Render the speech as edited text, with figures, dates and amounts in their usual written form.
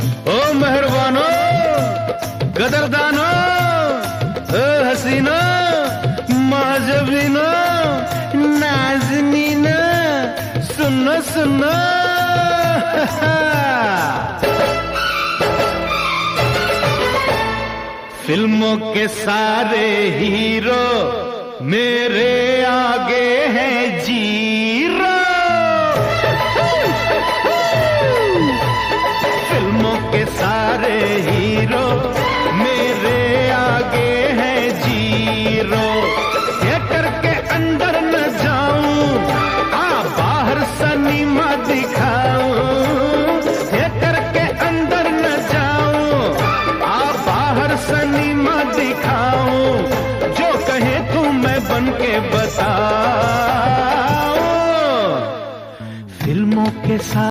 ओ मेहरबानो, गदरदानो, ओ हसीनो, माजबीनो, नाज़नीनो, सुनो सुनो। फिल्मों के सारे हीरो मेरे आगे हैं जीरो। फिल्मों के सारे हीरो मेरे आगे हैं जीरो। थिएटर के अंदर न जाऊं, बाहर सिनेमा दिखाऊं। थिएटर के अंदर न जाऊं, बाहर सिनेमा दिखाऊं। जो कहे तू मैं बन के बताऊं। फिल्मों के साथ